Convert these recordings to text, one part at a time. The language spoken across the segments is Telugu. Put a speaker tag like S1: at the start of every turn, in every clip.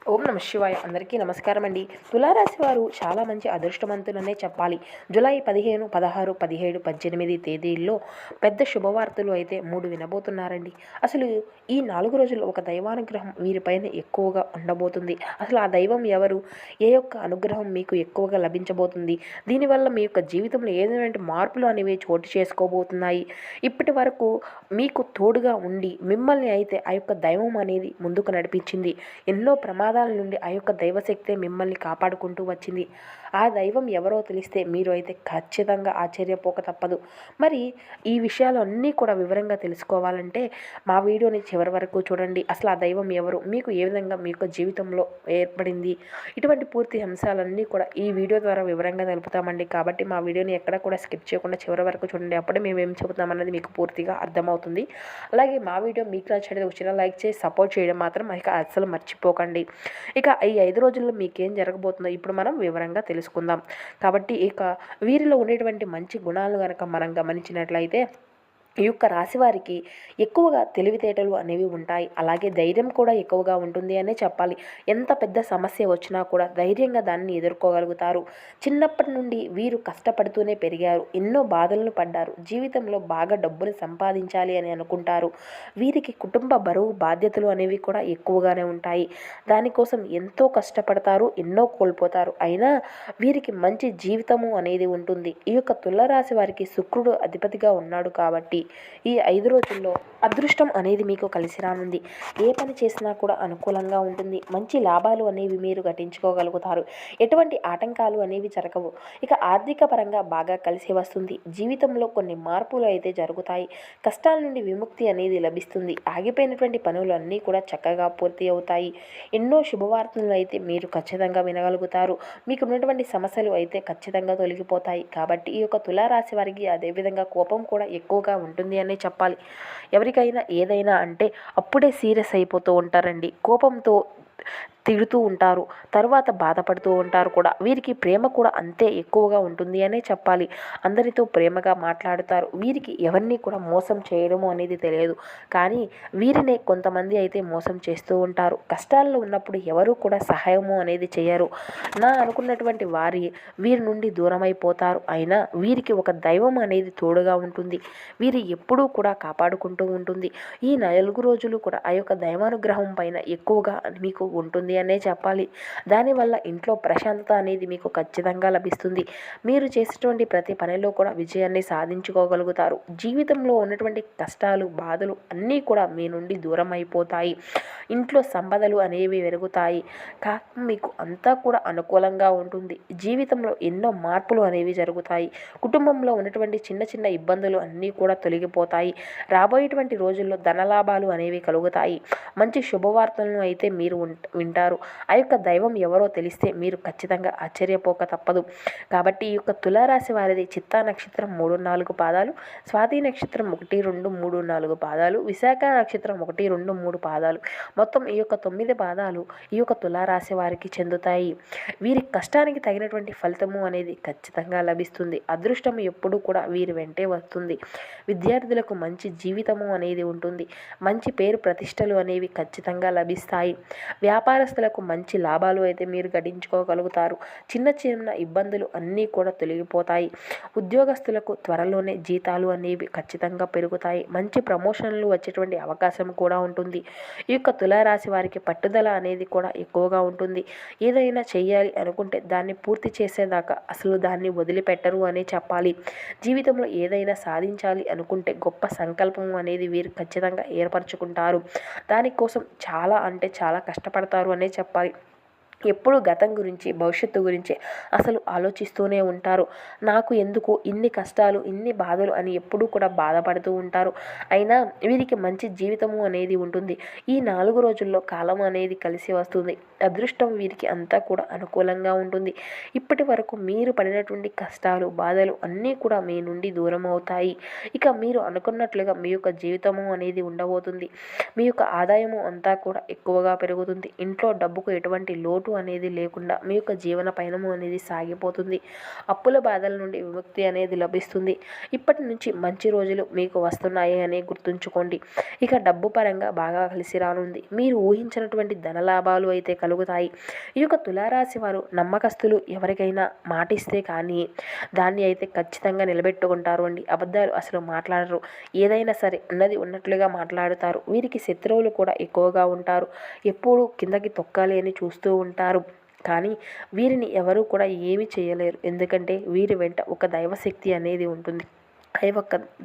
S1: ఓం నమ శివాయ. అందరికీ నమస్కారం అండి. తులారాశి వారు చాలా మంచి అదృష్టవంతులనే చెప్పాలి. జూలై 15, 16, 17, 18 తేదీల్లో పెద్ద శుభవార్తలు అయితే 3 వినబోతున్నారండి. అసలు ఈ 4 రోజులు ఒక దైవానుగ్రహం వీరిపైన ఎక్కువగా ఉండబోతుంది. అసలు ఆ దైవం ఎవరు? ఏ యొక్క అనుగ్రహం మీకు ఎక్కువగా లభించబోతుంది? దీనివల్ల మీ యొక్క జీవితంలో ఏదైనా మార్పులు అనేవి చోటు చేసుకోబోతున్నాయి. ఇప్పటి వరకు మీకు తోడుగా ఉండి మిమ్మల్ని అయితే ఆ యొక్క దైవం అనేది ముందుకు నడిపించింది. ఎన్నో ప్రమాదాల నుండి ఆ యొక్క దైవశక్తే మిమ్మల్ని కాపాడుకుంటూ వచ్చింది. ఆ దైవం ఎవరో తెలిస్తే మీరు అయితే ఖచ్చితంగా ఆశ్చర్యపోక తప్పదు. మరి ఈ విషయాలు అన్నీ కూడా వివరంగా తెలుసుకోవాలంటే మా వీడియోని చివరి వరకు చూడండి. అసలు ఆ దైవం ఎవరు, మీకు ఏ విధంగా మీ యొక్క జీవితంలో ఏర్పడింది, ఇటువంటి పూర్తి అంశాలన్నీ కూడా ఈ వీడియో ద్వారా వివరంగా తెలుపుతామండి. కాబట్టి మా వీడియోని ఎక్కడ కూడా స్కిప్ చేయకుండా చివరి వరకు చూడండి. అప్పుడే మేము ఏం చెబుతామన్నది మీకు పూర్తిగా అర్థమవుతుంది. అలాగే మా వీడియో మీకు నచ్చినట్లయితే ఒక చిన్న లైక్ చేసి సపోర్ట్ చేయడం మాత్రం ఇక అస్సలు మర్చిపోకండి. ఇక ఈ 5 రోజుల్లో మీకేం జరగబోతుందో ఇప్పుడు మనం వివరంగా తెలుసుకుందాం. కాబట్టి ఇక వీరిలో ఉండేటువంటి మంచి గుణాలు కనుక మనం గమనించినట్లయితే ఈ యొక్క రాశివారికి ఎక్కువగా తెలివితేటలు అనేవి ఉంటాయి. అలాగే ధైర్యం కూడా ఎక్కువగా ఉంటుంది అనే చెప్పాలి. ఎంత పెద్ద సమస్య వచ్చినా కూడా ధైర్యంగా దాన్ని ఎదుర్కోగలుగుతారు. చిన్నప్పటి నుండి వీరు కష్టపడుతూనే పెరిగారు. ఎన్నో బాధలను పడ్డారు. జీవితంలో బాగా డబ్బుని సంపాదించాలి అని అనుకుంటారు. వీరికి కుటుంబ బరువు బాధ్యతలు అనేవి కూడా ఎక్కువగానే ఉంటాయి. దానికోసం ఎంతో కష్టపడతారు, ఎన్నో కోల్పోతారు. అయినా వీరికి మంచి జీవితము అనేది ఉంటుంది. ఈ యొక్క తులారాశి వారికి శుక్రుడు అధిపతిగా ఉన్నాడు కాబట్టి ఈ 5 రోజుల్లో అదృష్టం అనేది మీకు కలిసి రానుంది. ఏ పని చేసినా కూడా అనుకూలంగా ఉంటుంది. మంచి లాభాలు అనేవి మీరు గట్టించుకోగలుగుతారు. ఎటువంటి ఆటంకాలు అనేవి జరగవు. ఇక ఆర్థిక పరంగా బాగా కలిసి వస్తుంది. జీవితంలో కొన్ని మార్పులు అయితే జరుగుతాయి. కష్టాల నుండి విముక్తి అనేది లభిస్తుంది. ఆగిపోయినటువంటి పనులు అన్నీ కూడా చక్కగా పూర్తి అవుతాయి. ఎన్నో శుభవార్తలు అయితే మీరు ఖచ్చితంగా వినగలుగుతారు. మీకు ఉన్నటువంటి సమస్యలు అయితే ఖచ్చితంగా తొలగిపోతాయి. కాబట్టి ఈ యొక్క తులారాశి వారికి అదేవిధంగా కోపం కూడా ఎక్కువగా ఉంటుంది అనే చెప్పాలి. ఎవరికైనా ఏదైనా అంటే అప్పుడే సీరియస్ అయిపోతూ ఉంటారండి. కోపంతో తిడుతూ ఉంటారు, తర్వాత బాధపడుతూ ఉంటారు కూడా. వీరికి ప్రేమ కూడా అంతే ఎక్కువగా ఉంటుంది అనే చెప్పాలి. అందరితో ప్రేమగా మాట్లాడుతారు. వీరికి ఎవరిని కూడా మోసం చేయడము అనేది తెలియదు. కానీ వీరినే కొంతమంది అయితే మోసం చేస్తూ ఉంటారు. కష్టాల్లో ఉన్నప్పుడు ఎవరు కూడా సహాయము అనేది చేయరు. నా అనుకున్నటువంటి వీరి నుండి దూరమైపోతారు. అయినా వీరికి ఒక దైవం అనేది తోడుగా ఉంటుంది. వీరి ఎప్పుడూ కూడా కాపాడుకుంటూ ఉంటుంది. ఈ 4 రోజులు కూడా ఆ యొక్క దైవానుగ్రహం పైన ఎక్కువగా మీకు ఉంటుంది అనే చెప్పాలి. దానివల్ల ఇంట్లో ప్రశాంతత అనేది మీకు ఖచ్చితంగా లభిస్తుంది. మీరు చేసేటువంటి ప్రతి పనిలో కూడా విజయాన్ని సాధించుకోగలుగుతారు. జీవితంలో ఉన్నటువంటి కష్టాలు, బాధలు అన్నీ కూడా మీ నుండి దూరం అయిపోతాయి. ఇంట్లో సంపదలు అనేవి పెరుగుతాయి. మీకు అంతా కూడా అనుకూలంగా ఉంటుంది. జీవితంలో ఎన్నో మార్పులు అనేవి జరుగుతాయి. కుటుంబంలో ఉన్నటువంటి చిన్న చిన్న ఇబ్బందులు అన్నీ కూడా తొలగిపోతాయి. రాబోయేటువంటి రోజుల్లో ధనలాభాలు అనేవి కలుగుతాయి. మంచి శుభవార్తలను అయితే మీరు వింటారు. ఆ యొక్క దైవం ఎవరో తెలిస్తే మీరు ఖచ్చితంగా ఆశ్చర్యపోక తప్పదు. కాబట్టి ఈ యొక్క తులారాశి వారిది చిత్తా నక్షత్రం 3, 4 పాదాలు, స్వాతి నక్షత్రం 1, 2, 3, 4 పాదాలు, విశాఖ నక్షత్రం 1, 2, 3 పాదాలు, మొత్తం ఈ యొక్క 9 పాదాలు ఈ యొక్క తులారాశి వారికి చెందుతాయి. వీరి కష్టానికి తగినటువంటి ఫలితము అనేది ఖచ్చితంగా లభిస్తుంది. అదృష్టం ఎప్పుడూ కూడా వీరి వెంటే వస్తుంది. విద్యార్థులకు మంచి జీవితము అనేది ఉంటుంది. మంచి పేరు ప్రతిష్టలు అనేవి ఖచ్చితంగా లభిస్తాయి. వ్యాపారస్తులకు మంచి లాభాలు అయితే మీరు గడించుకోగలుగుతారు. చిన్న చిన్న ఇబ్బందులు అన్నీ కూడా తొలగిపోతాయి. ఉద్యోగస్తులకు త్వరలోనే జీతాలు అనేవి ఖచ్చితంగా పెరుగుతాయి. మంచి ప్రమోషన్లు వచ్చేటువంటి అవకాశం కూడా ఉంటుంది. ఈ యొక్క తులారాశి వారికి పట్టుదల అనేది కూడా ఎక్కువగా ఉంటుంది. ఏదైనా చేయాలి అనుకుంటే దాన్ని పూర్తి చేసేదాకా అసలు దాన్ని వదిలిపెట్టరు అనే చెప్పాలి. జీవితంలో ఏదైనా సాధించాలి అనుకుంటే గొప్ప సంకల్పం అనేది వీరు ఖచ్చితంగా ఏర్పరచుకుంటారు. దానికోసం చాలా అంటే చాలా కష్టపడతారు అనే చెప్పాలి. ఎప్పుడు గతం గురించి, భవిష్యత్తు గురించి అసలు ఆలోచిస్తూనే ఉంటారు. నాకు ఎందుకు ఇన్ని కష్టాలు, ఇన్ని బాధలు అని ఎప్పుడూ కూడా బాధపడుతూ ఉంటారు. అయినా వీరికి మంచి జీవితము అనేది ఉంటుంది. ఈ 4 రోజుల్లో కాలం అనేది కలిసి వస్తుంది. అదృష్టం వీరికి అంతా కూడా అనుకూలంగా ఉంటుంది. ఇప్పటి వరకు మీరు పడినటువంటి కష్టాలు, బాధలు అన్నీ కూడా మీ నుండి దూరం అవుతాయి. ఇక మీరు అనుకున్నట్లుగా మీ యొక్క జీవితము అనేది ఉండబోతుంది. మీ యొక్క ఆదాయము అంతా కూడా ఎక్కువగా పెరుగుతుంది. ఇంట్లో డబ్బుకు ఎటువంటి లోటు లోటు అనేది లేకుండా మీ యొక్క జీవన పయనము అనేది సాగిపోతుంది. అప్పుల బాధల నుండి విముక్తి అనేది లభిస్తుంది. ఇప్పటి నుంచి మంచి రోజులు మీకు వస్తున్నాయి అని గుర్తుంచుకోండి. ఇక డబ్బు పరంగా బాగా కలిసి రానుంది. మీరు ఊహించినటువంటి ధనలాభాలు అయితే కలుగుతాయి. ఈ యొక్క తులారాశి వారు నమ్మకస్తులు. ఎవరికైనా మాటిస్తే కానీ దాన్ని అయితే ఖచ్చితంగా నిలబెట్టుకుంటారు అండి. అబద్ధాలు అసలు మాట్లాడరు. ఏదైనా సరే ఉన్నది ఉన్నట్లుగా మాట్లాడుతారు. వీరికి శత్రువులు కూడా ఎక్కువగా ఉంటారు. ఎప్పుడూ కిందకి తొక్కాలి అని చూస్తూ ఉంటారు. కానీ వీరిని ఎవరూ కూడా ఏమీ చేయలేరు. ఎందుకంటే వీరి వెంట ఒక దైవశక్తి అనేది ఉంటుంది.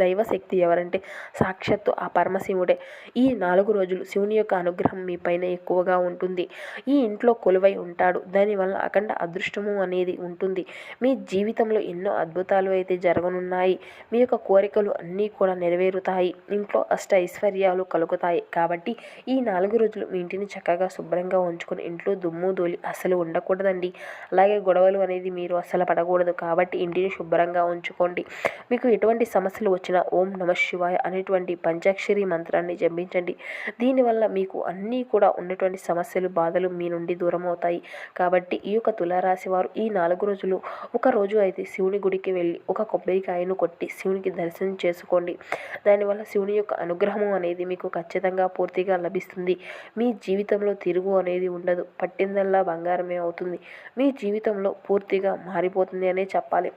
S1: దైవశక్తి ఎవరంటే సాక్షాత్తు ఆ పరమశివుడే. ఈ 4 రోజులు శివుని యొక్క అనుగ్రహం మీ పైన ఎక్కువగా ఉంటుంది. ఈ ఇంట్లో కొలువై ఉంటాడు. దానివల్ల అఖండ అదృష్టము అనేది ఉంటుంది. మీ జీవితంలో ఎన్నో అద్భుతాలు అయితే జరగనున్నాయి. మీ యొక్క కోరికలు అన్నీ కూడా నెరవేరుతాయి. ఇంట్లో అష్ట ఐశ్వర్యాలు కలుగుతాయి. కాబట్టి ఈ 4 రోజులు మీ ఇంటిని చక్కగా శుభ్రంగా ఉంచుకొని ఇంట్లో దుమ్ము ధూళి అసలు ఉండకూడదండి. అలాగే గొడవలు అనేది మీరు అసలు పడకూడదు. కాబట్టి ఇంటిని శుభ్రంగా ఉంచుకోండి. మీకు ఎటువంటి సమస్యలు వచ్చినా ఓం నమః శివాయ అనేటువంటి పంచాక్షరి మంత్రాన్ని జపించండి. దీనివల్ల మీకు అన్నీ కూడా ఉన్నటువంటి సమస్యలు బాధలు మీ నుండి దూరం అవుతాయి. కాబట్టి ఈ యొక్క తులారాశి వారు ఈ 4 రోజులు ఒక రోజు అయితే శివుని గుడికి వెళ్ళి ఒక కొబ్బరికాయను కొట్టి శివునికి దర్శనం చేసుకోండి. దానివల్ల శివుని యొక్క అనుగ్రహము అనేది మీకు ఖచ్చితంగా పూర్తిగా లభిస్తుంది. మీ జీవితంలో తిరుగు అనేది ఉండదు. పట్టిందల్లా బంగారమే అవుతుంది. మీ జీవితంలో పూర్తిగా మారిపోతుంది అనే చెప్పాలి.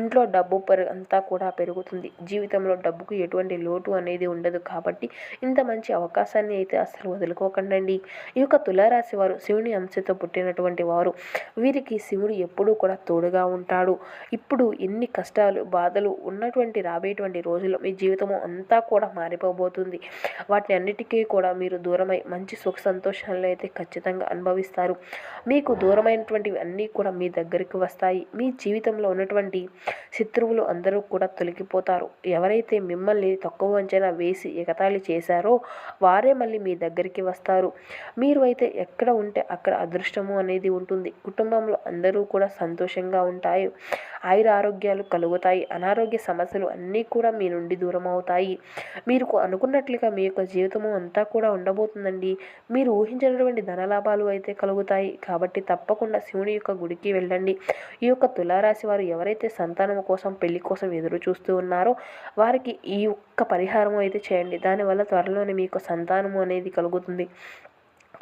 S1: ఇంట్లో డబ్బు అంతా కూడా పెరుగుతుంది. జీవితంలో డబ్బుకు ఎటువంటి లోటు అనేది ఉండదు. కాబట్టి ఇంత మంచి అవకాశాన్ని అయితే అసలు వదులుకోకండి. ఈ యొక్క తులారాశి వారు శివుని అంశతో పుట్టినటువంటి వారు. వీరికి శివుడు ఎప్పుడూ కూడా తోడుగా ఉంటాడు. ఇప్పుడు ఎన్ని కష్టాలు బాధలు ఉన్నటువంటి రాబోయేటువంటి రోజుల్లో మీ జీవితము అంతా కూడా మారిపోబోతుంది. వాటిని అన్నిటికీ కూడా మీరు దూరమై మంచి సుఖ సంతోషాలను అయితే ఖచ్చితంగా అనుభవిస్తారు. మీకు దూరమైనటువంటివి అన్నీ కూడా మీ దగ్గరికి వస్తాయి. మీ జీవితంలో ఉన్నటువంటి శత్రువులు అందరూ కూడా తొలగిపోతారు. ఎవరైతే మిమ్మల్ని తక్కువ అంచనా వేసి ఎగతాళి చేశారో వారే మళ్ళీ మీ దగ్గరికి వస్తారు. మీరు అయితే ఎక్కడ ఉంటే అక్కడ అదృష్టము అనేది ఉంటుంది. కుటుంబంలో అందరూ కూడా సంతోషంగా ఉంటాయి. ఆయుర ఆరోగ్యాలు కలుగుతాయి. అనారోగ్య సమస్యలు అన్నీ కూడా మీ నుండి దూరం అవుతాయి. మీరు అనుకున్నట్లుగా మీ యొక్క జీవితము అంతా కూడా ఉండబోతుందండి. మీరు ఊహించినటువంటి ధనలాభాలు అయితే కలుగుతాయి. కాబట్టి తప్పకుండా శివుని యొక్క గుడికి వెళ్ళండి. ఈ యొక్క తులారాశి వారు ఎవరైతే సంతానం కోసం పెళ్లి కోసం ఎదురు చూస్తూ ఉన్నారో వారికి ఈ ఒక్క పరిహారం అయితే చేయండి. దానివల్ల త్వరలోనే మీకు సంతానము అనేది కలుగుతుంది.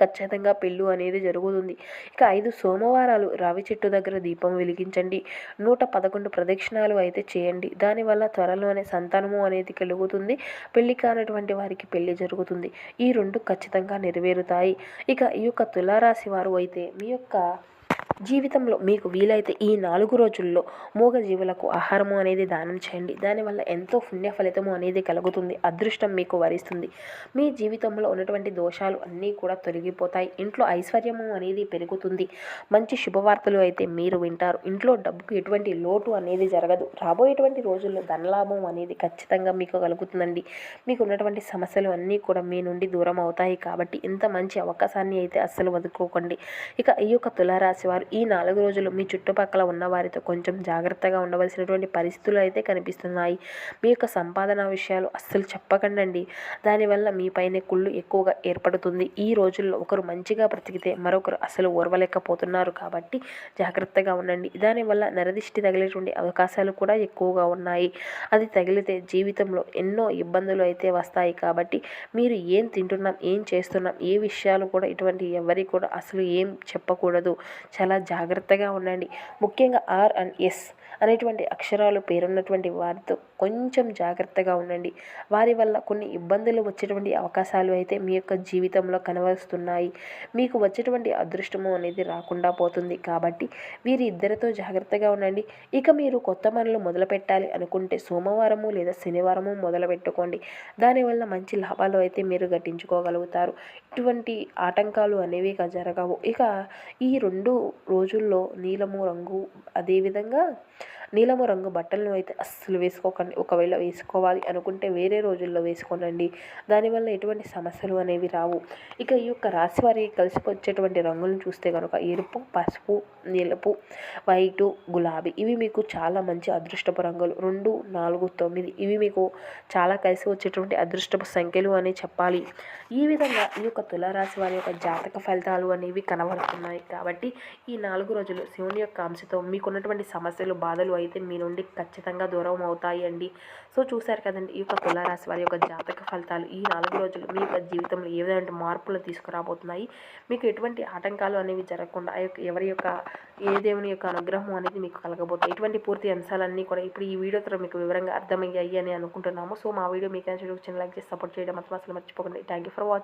S1: ఖచ్చితంగా పెళ్ళు అనేది జరుగుతుంది. ఇక 5 సోమవారాలు రావి చెట్టు దగ్గర దీపం వెలిగించండి. 111 ప్రదక్షిణాలు అయితే చేయండి. దానివల్ల త్వరలోనే సంతానము అనేది కలుగుతుంది. పెళ్లి కానటువంటి వారికి పెళ్లి జరుగుతుంది. ఈ 2 ఖచ్చితంగా నెరవేరుతాయి. ఇక ఈ యొక్క తులారాశి వారు అయితే మీ యొక్క జీవితంలో మీకు వీలైతే ఈ 4 రోజుల్లో మూగజీవులకు ఆహారము అనేది దానం చేయండి. దానివల్ల ఎంతో పుణ్య ఫలితము అనేది కలుగుతుంది. అదృష్టం మీకు వరిస్తుంది. మీ జీవితంలో ఉన్నటువంటి దోషాలు అన్నీ కూడా తొలగిపోతాయి. ఇంట్లో ఐశ్వర్యము అనేది పెరుగుతుంది. మంచి శుభవార్తలు అయితే మీరు వింటారు. ఇంట్లో డబ్బుకు ఎటువంటి లోటు అనేది జరగదు. రాబోయేటువంటి రోజుల్లో ధనలాభం అనేది ఖచ్చితంగా మీకు కలుగుతుందండి. మీకు ఉన్నటువంటి సమస్యలు అన్నీ కూడా మీ నుండి దూరం అవుతాయి. కాబట్టి ఇంత మంచి అవకాశాన్ని అయితే అస్సలు వదులుకోకండి. ఇక ఈ యొక్క తులారాశి వారు ఈ 4 రోజులు మీ చుట్టుపక్కల ఉన్న వారితో కొంచెం జాగ్రత్తగా ఉండవలసినటువంటి పరిస్థితులు అయితే కనిపిస్తున్నాయి. మీ యొక్క సంపాదన విషయాలు అస్సలు చెప్పకండి. దానివల్ల మీ పైన కుళ్ళు ఎక్కువగా ఏర్పడుతుంది. ఈ రోజుల్లో ఒకరు మంచిగా బ్రతికితే మరొకరు అసలు ఓర్వలేకపోతున్నారు. కాబట్టి జాగ్రత్తగా ఉండండి. దానివల్ల నరదిష్టి తగిలేటువంటి అవకాశాలు కూడా ఎక్కువగా ఉన్నాయి. అది తగిలితే జీవితంలో ఎన్నో ఇబ్బందులు అయితే వస్తాయి. కాబట్టి మీరు ఏం తింటున్నాం, ఏం చేస్తున్నాం, ఏ విషయాలు కూడా ఇటువంటి ఎవరికి కూడా అసలు ఏం చెప్పకూడదు. చాలా జాగ్రత్తగా ఉండండి. ముఖ్యంగా ఆర్ అండ్ ఎస్ అనేటువంటి అక్షరాలు పేరున్నటువంటి వారితో కొంచెం జాగ్రత్తగా ఉండండి. వారి వల్ల కొన్ని ఇబ్బందులు వచ్చేటువంటి అవకాశాలు అయితే మీ యొక్క జీవితంలో కనవస్తున్నాయి. మీకు వచ్చేటువంటి అదృష్టము అనేది రాకుండా పోతుంది. కాబట్టి వీరి ఇద్దరితో జాగ్రత్తగా ఉండండి. ఇక మీరు కొత్త పనులు మొదలు పెట్టాలి అనుకుంటే సోమవారము లేదా శనివారము మొదలు పెట్టుకోండి. దానివల్ల మంచి లాభాలు అయితే మీరు గట్టించుకోగలుగుతారు. ఇటువంటి ఆటంకాలు అనేవి జరగవు. ఇక ఈ 2 రోజుల్లో నీలము రంగు అదేవిధంగా నీలము రంగు బట్టలను అయితే అస్సలు వేసుకోకండి. వేసుకోండి. ఒకవేళ వేసుకోవాలి అనుకుంటే వేరే రోజుల్లో వేసుకోనండి. దానివల్ల ఎటువంటి సమస్యలు అనేవి రావు. ఇక ఈ యొక్క రాశి వారికి కలిసి వచ్చేటువంటి రంగులను చూస్తే కనుక ఎరుపు, పసుపు, నిలుపు, వైటు, గులాబీ ఇవి మీకు చాలా మంచి అదృష్టపు రంగులు. 2, 4, 9 ఇవి మీకు చాలా కలిసి వచ్చేటువంటి అదృష్టపు సంఖ్యలు అని చెప్పాలి. ఈ విధంగా ఈ యొక్క తులారాశి వారి యొక్క జాతక ఫలితాలు అనేవి కనబడుతున్నాయి. కాబట్టి ఈ 4 రోజులు శివుని యొక్క అంశతో మీకున్నటువంటి సమస్యలు, బాధలు అయితే మీ నుండి ఖచ్చితంగా దూరం అవుతాయి అండి. సో చూశారు కదండి ఈ యొక్క తులారాశి వారి యొక్క జాతక ఫలితాలు. ఈ 4 రోజులు మీ యొక్క జీవితంలో ఏ విధమైన మార్పులు తీసుకురాబోతున్నాయి, మీకు ఎటువంటి ఆటంకాలు అనేవి జరగకుండా ఎవరి యొక్క ఏ దేవుని యొక్క అనుగ్రహం అనేది మీకు కలగబోతుంది. ఇటువంటి పూర్తి అంశాలన్నీ కూడా ఇప్పుడు ఈ వీడియో ద్వారా మీకు వివరంగా అర్థమయ్యాయి అని అనుకుంటున్నాము. సో మా వీడియో మీకు నచ్చినట్లయితే లైక్ చేసి సపోర్ట్ చేయడం మాత్రం అసలు మర్చిపోకండి. Thank you for watching.